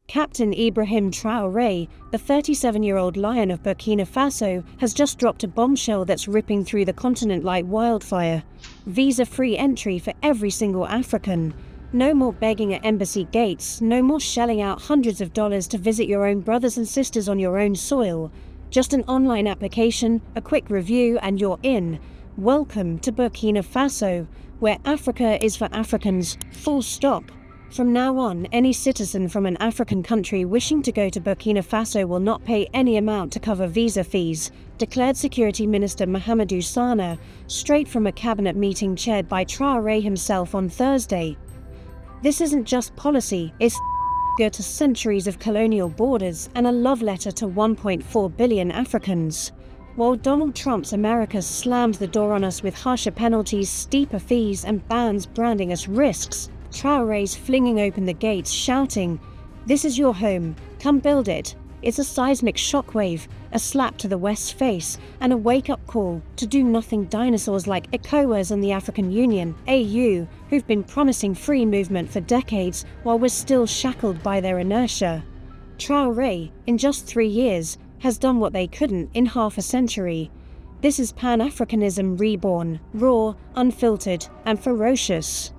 Captain Ibrahim Traoré, the 37-year-old lion of Burkina Faso, has just dropped a bombshell that's ripping through the continent like wildfire. Visa-free entry for every single African. No more begging at embassy gates, no more shelling out hundreds of dollars to visit your own brothers and sisters on your own soil. Just an online application, a quick review, and you're in. Welcome to Burkina Faso, where Africa is for Africans, full stop. From now on, any citizen from an African country wishing to go to Burkina Faso will not pay any amount to cover visa fees, declared Security Minister Mahamadou Sana, straight from a cabinet meeting chaired by Traoré himself on Thursday. This isn't just policy, it's to centuries of colonial borders and a love letter to 1.4 billion Africans. While Donald Trump's America slammed the door on us with harsher penalties, steeper fees, and bans branding us risks, Traoré's flinging open the gates, shouting, "This is your home, come build it." It's a seismic shockwave, a slap to the West's face, and a wake-up call to do-nothing dinosaurs like ECOWAS and the African Union, AU, who've been promising free movement for decades while we're still shackled by their inertia. Traoré, in just 3 years, has done what they couldn't in half a century. This is Pan-Africanism reborn, raw, unfiltered, and ferocious.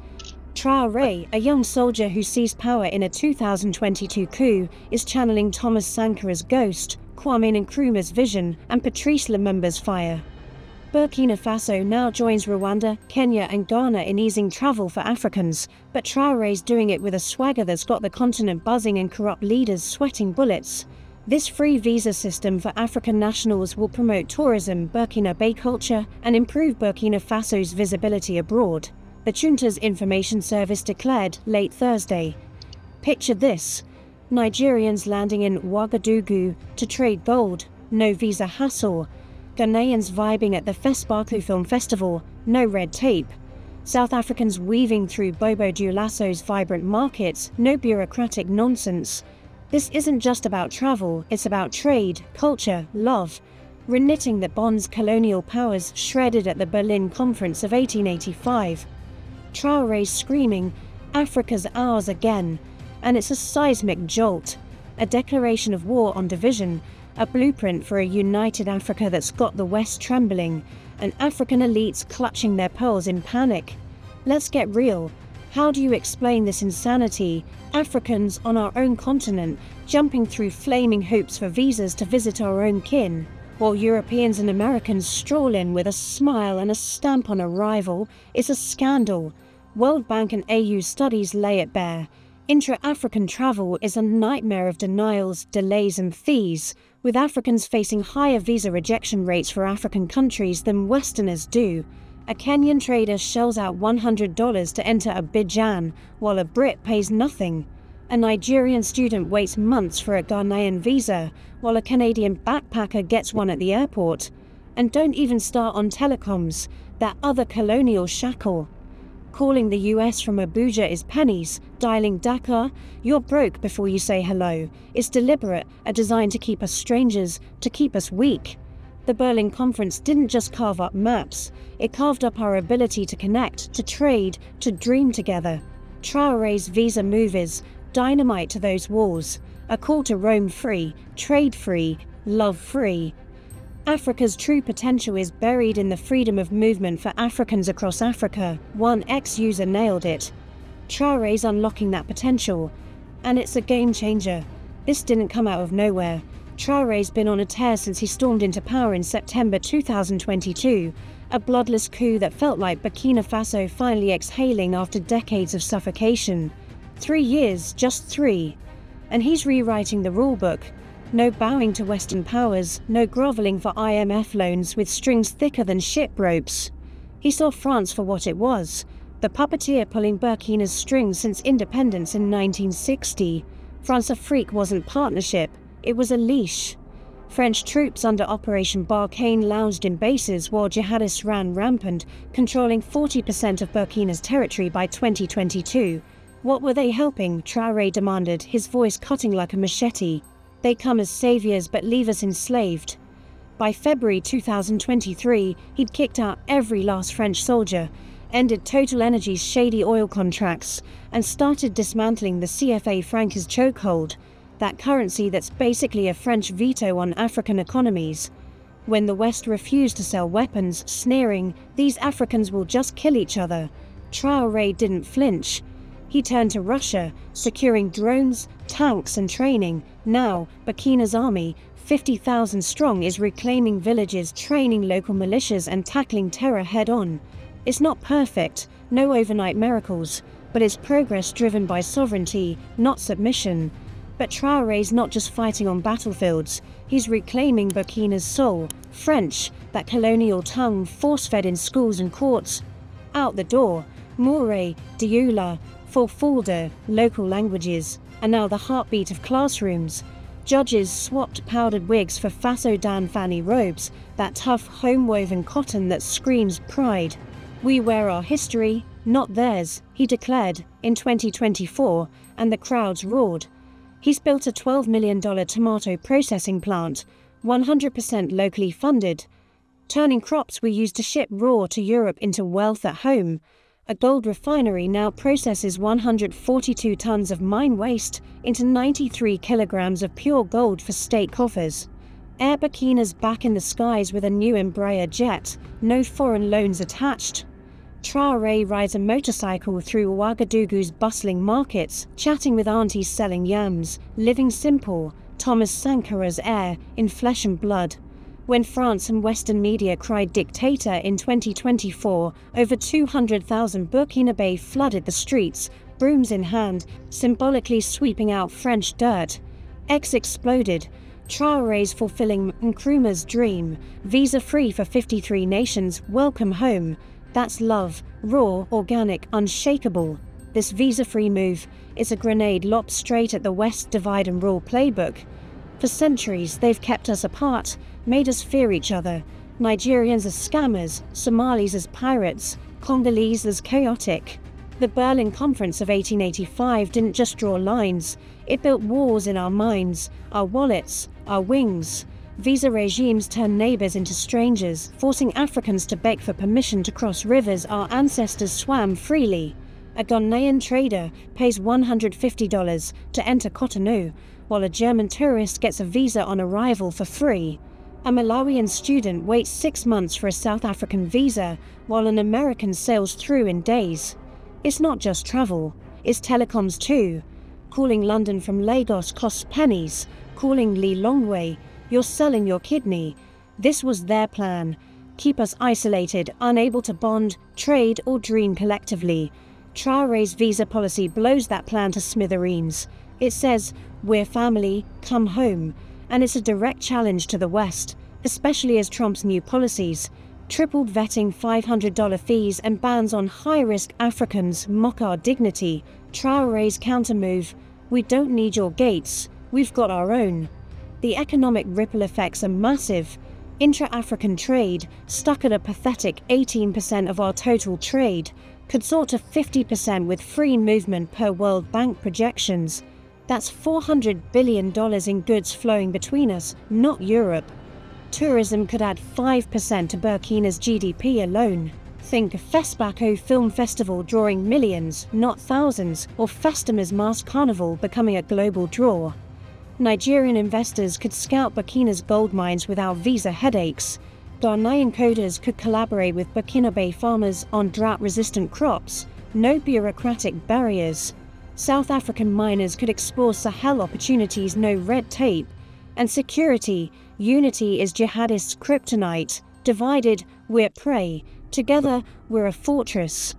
Traoré, a young soldier who seized power in a 2022 coup, is channeling Thomas Sankare's ghost, Kwame Nkrumah's vision, and Patrice Lumumba's fire. Burkina Faso now joins Rwanda, Kenya, and Ghana in easing travel for Africans, but Traoré's doing it with a swagger that's got the continent buzzing and corrupt leaders sweating bullets. This free visa system for African nationals will promote tourism, Burkinabe culture, and improve Burkina Faso's visibility abroad, the junta's information service declared late Thursday. Picture this: Nigerians landing in Ouagadougou to trade gold, no visa hassle. Ghanaians vibing at the Fespaku Film Festival, no red tape. South Africans weaving through Bobo Dioulaso's vibrant markets, no bureaucratic nonsense. This isn't just about travel, it's about trade, culture, love. Reknitting that bonds colonial powers shredded at the Berlin Conference of 1885. Traoré's screaming, "Africa's ours again," and it's a seismic jolt, a declaration of war on division, a blueprint for a united Africa that's got the West trembling, and African elites clutching their pearls in panic. Let's get real. How do you explain this insanity? Africans on our own continent, jumping through flaming hoops for visas to visit our own kin, while Europeans and Americans stroll in with a smile and a stamp on arrival. It's a scandal. World Bank and AU studies lay it bare. Intra-African travel is a nightmare of denials, delays, and fees, with Africans facing higher visa rejection rates for African countries than Westerners do. A Kenyan trader shells out $100 to enter Abidjan, while a Brit pays nothing. A Nigerian student waits months for a Ghanaian visa, while a Canadian backpacker gets one at the airport. And don't even start on telecoms, that other colonial shackle. Calling the US from Abuja is pennies. Dialing Dakar, you're broke before you say hello. It's deliberate, a design to keep us strangers, to keep us weak. The Berlin Conference didn't just carve up maps, it carved up our ability to connect, to trade, to dream together. Traoré's visa move is dynamite to those walls, a call to roam free, trade free, love free. Africa's true potential is buried in the freedom of movement for Africans across Africa. One ex-user nailed it. Traoré's unlocking that potential, and it's a game changer. This didn't come out of nowhere. Traoré's been on a tear since he stormed into power in September 2022, a bloodless coup that felt like Burkina Faso finally exhaling after decades of suffocation. 3 years, just 3. And he's rewriting the rulebook. No bowing to Western powers, no groveling for IMF loans with strings thicker than ship ropes. He saw France for what it was, the puppeteer pulling Burkina's strings since independence in 1960. France-Afrique wasn't partnership, it was a leash. French troops under Operation Barkhane lounged in bases while jihadists ran rampant, controlling 40% of Burkina's territory by 2022. What were they helping? Traoré demanded, his voice cutting like a machete. They come as saviors but leave us enslaved. By February 2023, he'd kicked out every last French soldier, ended Total Energy's shady oil contracts, and started dismantling the CFA Franca's chokehold. that currency that's basically a French veto on African economies. When the West refused to sell weapons, sneering, "These Africans will just kill each other," Traoré didn't flinch. He turned to Russia, securing drones, tanks and training. Now, Burkina's army, 50,000 strong, is reclaiming villages, training local militias and tackling terror head-on. It's not perfect, no overnight miracles, but it's progress driven by sovereignty, not submission. But Traoré's not just fighting on battlefields, he's reclaiming Burkina's soul, French, that colonial tongue force-fed in schools and courts. Out the door, Mooré, Dioula, Fulfulde, local languages, and now the heartbeat of classrooms. Judges swapped powdered wigs for Faso-Dan fanny robes, that tough home-woven cotton that screams pride. "We wear our history, not theirs," he declared, in 2024, and the crowds roared. He's built a $12 million tomato processing plant, 100% locally funded, turning crops we used to ship raw to Europe into wealth at home. A gold refinery now processes 142 tons of mine waste into 93 kilograms of pure gold for state coffers. Air Burkina's back in the skies with a new Embraer jet, no foreign loans attached. Traoré rides a motorcycle through Ouagadougou's bustling markets, chatting with aunties selling yams, living simple, Thomas Sankara's heir, in flesh and blood. When France and Western media cried dictator in 2024, over 200,000 Burkinabe flooded the streets, brooms in hand, symbolically sweeping out French dirt. X exploded. Traoré's fulfilling Nkrumah's dream, visa-free for 53 nations, welcome home. That's love, raw, organic, unshakable. This visa-free move is a grenade lobbed straight at the West divide and rule playbook. For centuries, they've kept us apart, made us fear each other. Nigerians as scammers, Somalis as pirates, Congolese as chaotic. The Berlin Conference of 1885 didn't just draw lines, it built walls in our minds, our wallets, our wings. Visa regimes turn neighbors into strangers, forcing Africans to beg for permission to cross rivers our ancestors swam freely. A Ghanaian trader pays $150 to enter Cotonou, while a German tourist gets a visa on arrival for free. A Malawian student waits 6 months for a South African visa, while an American sails through in days. It's not just travel, it's telecoms too. Calling London from Lagos costs pennies. Calling Lilongwe, you're selling your kidney. This was their plan. Keep us isolated, unable to bond, trade or dream collectively. Traoré's visa policy blows that plan to smithereens. It says, "We're family, come home." And it's a direct challenge to the West, especially as Trump's new policies, tripled vetting, $500 fees and bans on high-risk Africans mock our dignity. Traoré's countermove, "We don't need your gates, we've got our own." The economic ripple effects are massive. Intra-African trade, stuck at a pathetic 18% of our total trade, could soar to 50% with free movement per World Bank projections. That's $400 billion in goods flowing between us, not Europe. Tourism could add 5% to Burkina's GDP alone. Think Fespaco Film Festival drawing millions, not thousands, or Festima's Masked Carnival becoming a global draw. Nigerian investors could scout Burkina's gold mines without visa headaches. Ghanaian coders could collaborate with Burkinabe farmers on drought-resistant crops. No bureaucratic barriers. South African miners could explore Sahel opportunities, no red tape. And security, unity is jihadists' kryptonite. Divided, we're prey. Together, we're a fortress.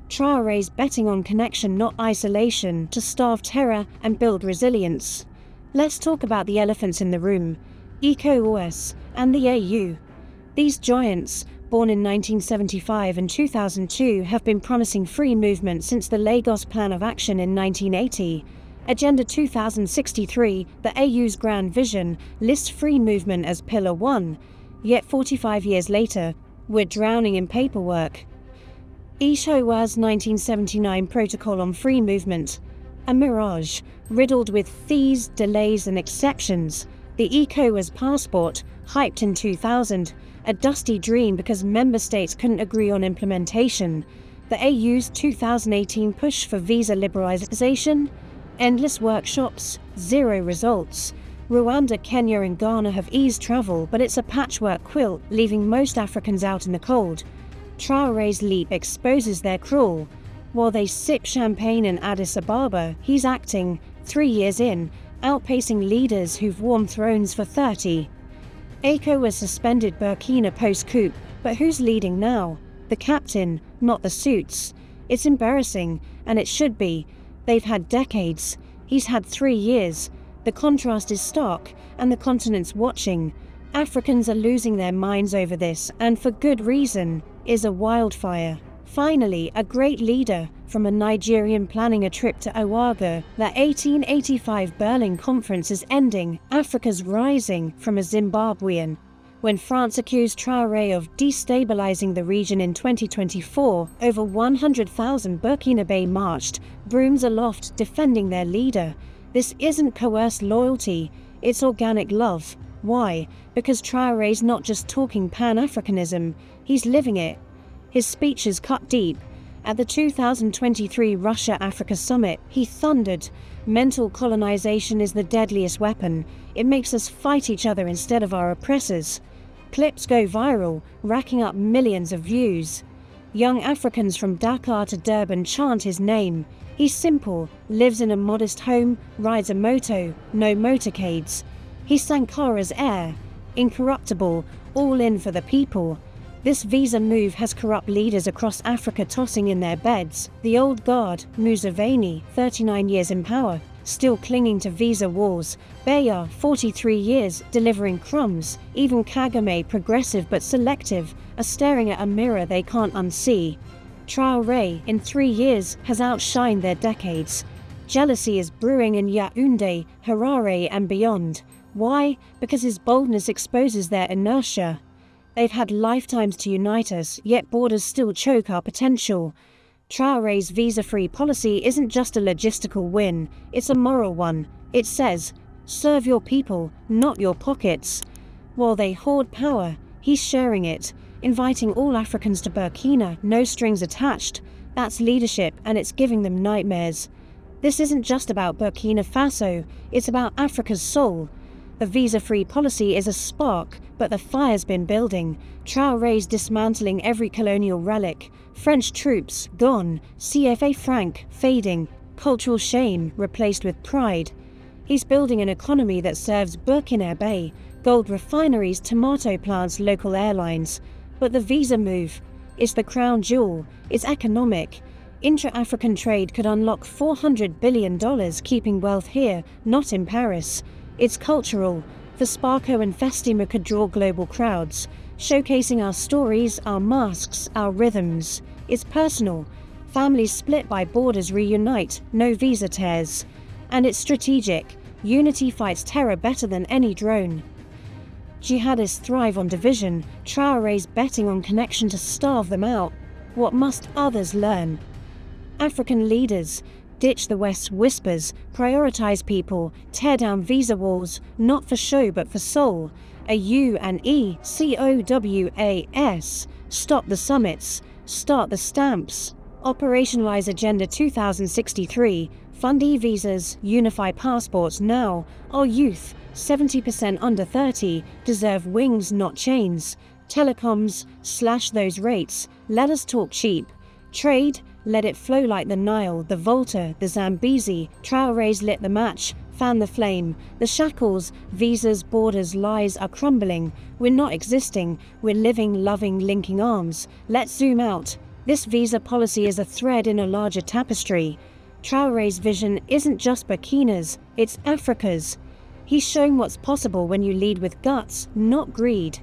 Traoré's betting on connection, not isolation, to starve terror and build resilience. Let's talk about the elephants in the room, ECOWAS and the AU. These giants, born in 1975 and 2002, have been promising free movement since the Lagos Plan of Action in 1980. Agenda 2063, the AU's grand vision, lists free movement as Pillar 1. Yet 45 years later, we're drowning in paperwork. ECOWAS 1979 Protocol on Free Movement. A mirage, riddled with fees, delays and exceptions. The ECOWAS passport, hyped in 2000, a dusty dream because member states couldn't agree on implementation. The AU's 2018 push for visa liberalization, Endless workshops, zero results. Rwanda, Kenya and Ghana have eased travel, but it's a patchwork quilt, leaving most Africans out in the cold. Traoré's leap exposes their cruel. While they sip champagne in Addis Ababa, he's acting, 3 years in, outpacing leaders who've worn thrones for 30. ECO has suspended Burkina post-coup, but who's leading now? The captain, not the suits. It's embarrassing, and it should be. They've had decades. He's had 3 years. The contrast is stark, and the continent's watching. Africans are losing their minds over this, and for good reason. Is a wildfire. Finally, a great leader, from a Nigerian planning a trip to Ouaga. The 1885 Berlin Conference is ending, Africa's rising, from a Zimbabwean. When France accused Traoré of destabilizing the region in 2024, over 100,000 Burkinabe marched, brooms aloft, defending their leader. This isn't coerced loyalty, it's organic love. Why? Because Traoré's not just talking Pan-Africanism, he's living it. His speeches cut deep. At the 2023 Russia-Africa Summit, he thundered, "Mental colonization is the deadliest weapon. It makes us fight each other instead of our oppressors." Clips go viral, racking up millions of views. Young Africans from Dakar to Durban chant his name. He's simple, lives in a modest home, rides a moto, no motorcades. He's Sankara's heir, incorruptible, all in for the people. This visa move has corrupt leaders across Africa tossing in their beds. The old guard, Museveni, 39 years in power, still clinging to visa wars. Beya, 43 years, delivering crumbs. Even Kagame, progressive but selective, are staring at a mirror they can't unsee. Traoré, in 3 years, has outshined their decades. Jealousy is brewing in Yaoundé, Harare and beyond. Why? Because his boldness exposes their inertia. They've had lifetimes to unite us, yet borders still choke our potential. Traoré's visa-free policy isn't just a logistical win, it's a moral one. It says, serve your people, not your pockets. While they hoard power, he's sharing it, inviting all Africans to Burkina, no strings attached. That's leadership, and it's giving them nightmares. This isn't just about Burkina Faso, it's about Africa's soul. The visa-free policy is a spark, but the fire's been building. Traoré's dismantling every colonial relic. French troops, gone. CFA franc, fading. Cultural shame, replaced with pride. He's building an economy that serves Burkinabe, gold refineries, tomato plants, local airlines. But the visa move, it's the crown jewel, it's economic. Intra-African trade could unlock $400 billion, keeping wealth here, not in Paris. It's cultural. Fesparco and Festima could draw global crowds, showcasing our stories, our masks, our rhythms. It's personal. Families split by borders reunite, no visa tears. And it's strategic. Unity fights terror better than any drone. Jihadists thrive on division. Traoré's betting on connection to starve them out. What must others learn? African leaders, ditch the West's whispers, prioritize people, tear down visa walls, not for show but for soul. A U and E, COWAS. Stop the summits, start the stamps. Operationalize Agenda 2063, fund e-visas, unify passports now. Our youth, 70% under 30, deserve wings not chains. Telecoms, slash those rates, let us talk cheap. Trade, let it flow like the Nile, the Volta, the Zambezi. Traoré's lit the match, fan the flame. The shackles, visas, borders, lies are crumbling. We're not existing, we're living, loving, linking arms. Let's zoom out. This visa policy is a thread in a larger tapestry. Traoré's vision isn't just Burkina's, it's Africa's. He's shown what's possible when you lead with guts, not greed.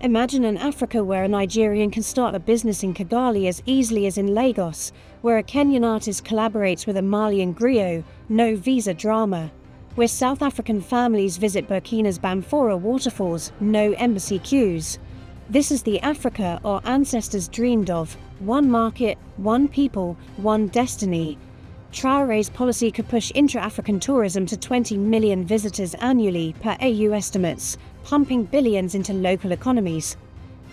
Imagine an Africa where a Nigerian can start a business in Kigali as easily as in Lagos, where a Kenyan artist collaborates with a Malian griot, no visa drama. Where South African families visit Burkina's Bamfora waterfalls, no embassy queues. This is the Africa our ancestors dreamed of. One market, one people, one destiny. Traoré's policy could push intra-African tourism to 20 million visitors annually per AU estimates, pumping billions into local economies.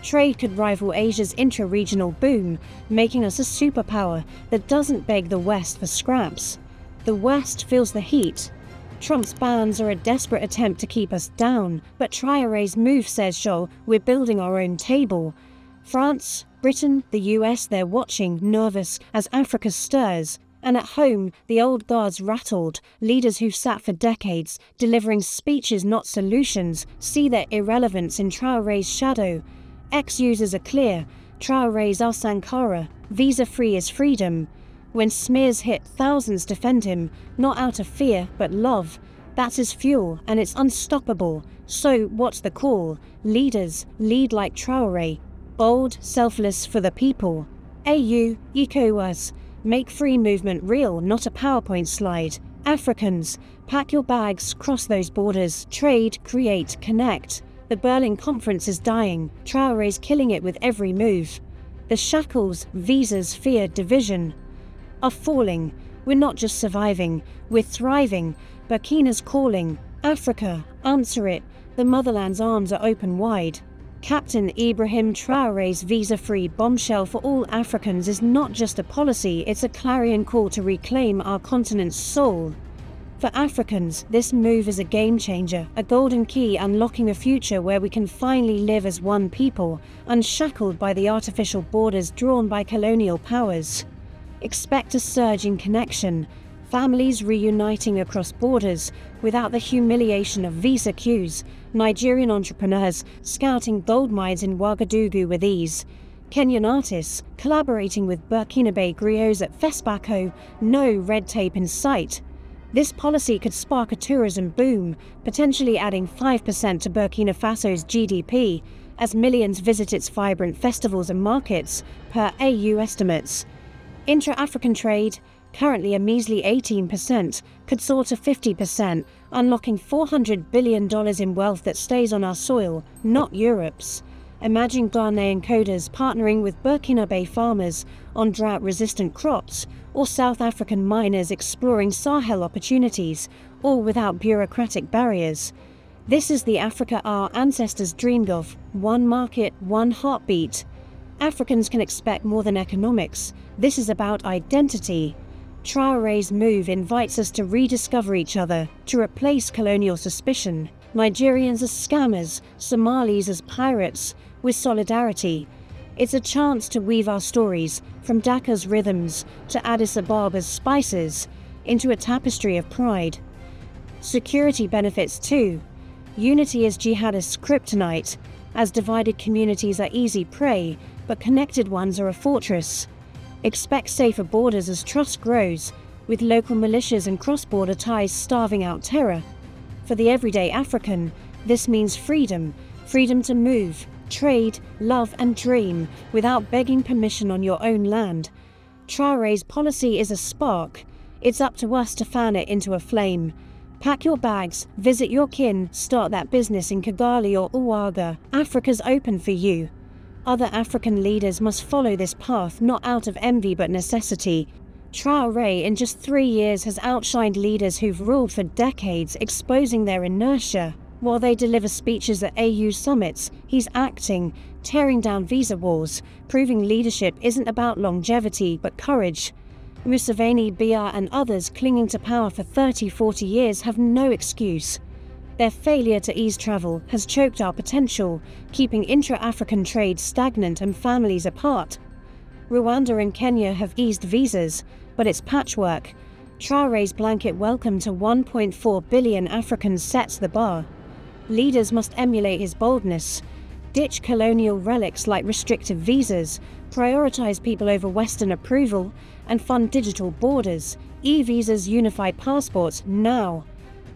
Trade could rival Asia's intra-regional boom, making us a superpower that doesn't beg the West for scraps. The West feels the heat. Trump's bans are a desperate attempt to keep us down, but Traoré's move, says Scholl, we're building our own table. France, Britain, the US, they're watching, nervous, as Africa stirs. And at home, the old guard's rattled. Leaders who've sat for decades, delivering speeches not solutions, see their irrelevance in Traoré's shadow. Ex-users are clear. Traoré's our Sankara. Visa-free is freedom. When smears hit, thousands defend him, not out of fear, but love. That's his fuel, and it's unstoppable. So, what's the call? Leaders, lead like Traoré. Bold, selfless for the people. AU, ECOWAS. Make free movement real, not a PowerPoint slide. Africans, pack your bags, cross those borders, trade, create, connect. The Berlin Conference is dying. Traoré's killing it with every move. The shackles, visas, fear, division are falling. We're not just surviving, we're thriving. Burkina's calling. Africa, answer it. The motherland's arms are open wide. Captain Ibrahim Traoré's visa-free bombshell for all Africans is not just a policy, it's a clarion call to reclaim our continent's soul. For Africans, this move is a game-changer, a golden key unlocking a future where we can finally live as one people, unshackled by the artificial borders drawn by colonial powers. Expect a surge in connection, families reuniting across borders without the humiliation of visa queues, Nigerian entrepreneurs scouting gold mines in Ouagadougou with ease, Kenyan artists collaborating with Burkinabe griots at Fespaco, no red tape in sight. This policy could spark a tourism boom, potentially adding 5% to Burkina Faso's GDP, as millions visit its vibrant festivals and markets, per AU estimates. Intra-African trade, currently a measly 18%, could soar to 50%, unlocking $400 billion in wealth that stays on our soil, not Europe's. Imagine Ghanaian coders partnering with Burkinabe farmers on drought-resistant crops, or South African miners exploring Sahel opportunities, all without bureaucratic barriers. This is the Africa our ancestors dreamed of, one market, one heartbeat. Africans can expect more than economics. This is about identity. Traoré's move invites us to rediscover each other, to replace colonial suspicion. Nigerians as scammers, Somalis as pirates, with solidarity. It's a chance to weave our stories, from Dakar's rhythms to Addis Ababa's spices, into a tapestry of pride. Security benefits too. Unity is jihadist kryptonite, as divided communities are easy prey, but connected ones are a fortress. Expect safer borders as trust grows, with local militias and cross-border ties starving out terror. For the everyday African, this means freedom, freedom to move, trade, love and dream without begging permission on your own land. Traoré's policy is a spark. It's up to us to fan it into a flame. Pack your bags, visit your kin, start that business in Kigali or Ouaga. Africa's open for you. Other African leaders must follow this path, not out of envy but necessity. Traoré in just 3 years has outshined leaders who've ruled for decades, exposing their inertia. While they deliver speeches at AU summits, he's acting, tearing down visa walls, proving leadership isn't about longevity but courage. Museveni, Biya and others clinging to power for 30-40 years have no excuse. Their failure to ease travel has choked our potential, keeping intra-African trade stagnant and families apart. Rwanda and Kenya have eased visas, but it's patchwork. Traoré's blanket welcome to 1.4 billion Africans sets the bar. Leaders must emulate his boldness, ditch colonial relics like restrictive visas, prioritize people over Western approval, and fund digital borders, e-visas, unified passports, now.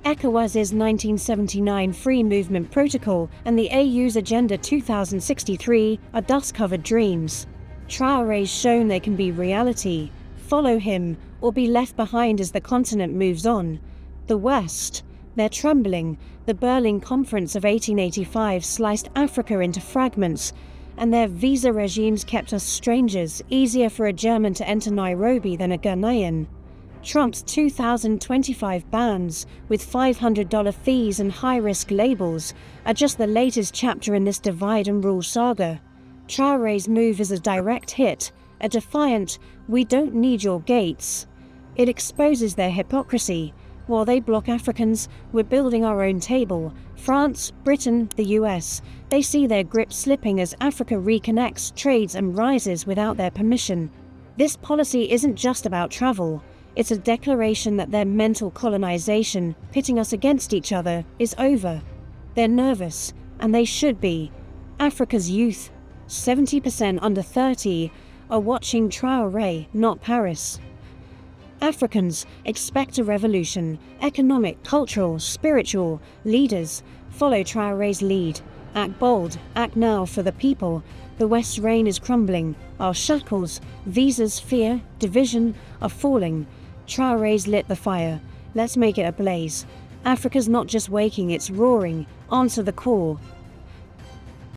ECOWAS's 1979 Free Movement Protocol and the AU's Agenda 2063 are dust-covered dreams. Traoré's shown they can be reality. Follow him, or be left behind as the continent moves on. The West, they're trembling. The Berlin Conference of 1885 sliced Africa into fragments, and their visa regimes kept us strangers, easier for a German to enter Nairobi than a Ghanaian. Trump's 2025 bans, with $500 fees and high-risk labels, are just the latest chapter in this divide and rule saga. Traoré's move is a direct hit, a defiant, we don't need your gates. It exposes their hypocrisy. While they block Africans, we're building our own table. France, Britain, the US, they see their grip slipping as Africa reconnects, trades and rises without their permission. This policy isn't just about travel. It's a declaration that their mental colonization, pitting us against each other, is over. They're nervous, and they should be. Africa's youth, 70% under 30, are watching Traoré, not Paris. Africans expect a revolution. Economic, cultural, spiritual leaders follow Traoré's lead. Act bold, act now for the people. The West's reign is crumbling. Our shackles, visas, fear, division are falling. Traoré's lit the fire. Let's make it a blaze. Africa's not just waking, it's roaring. Answer the call.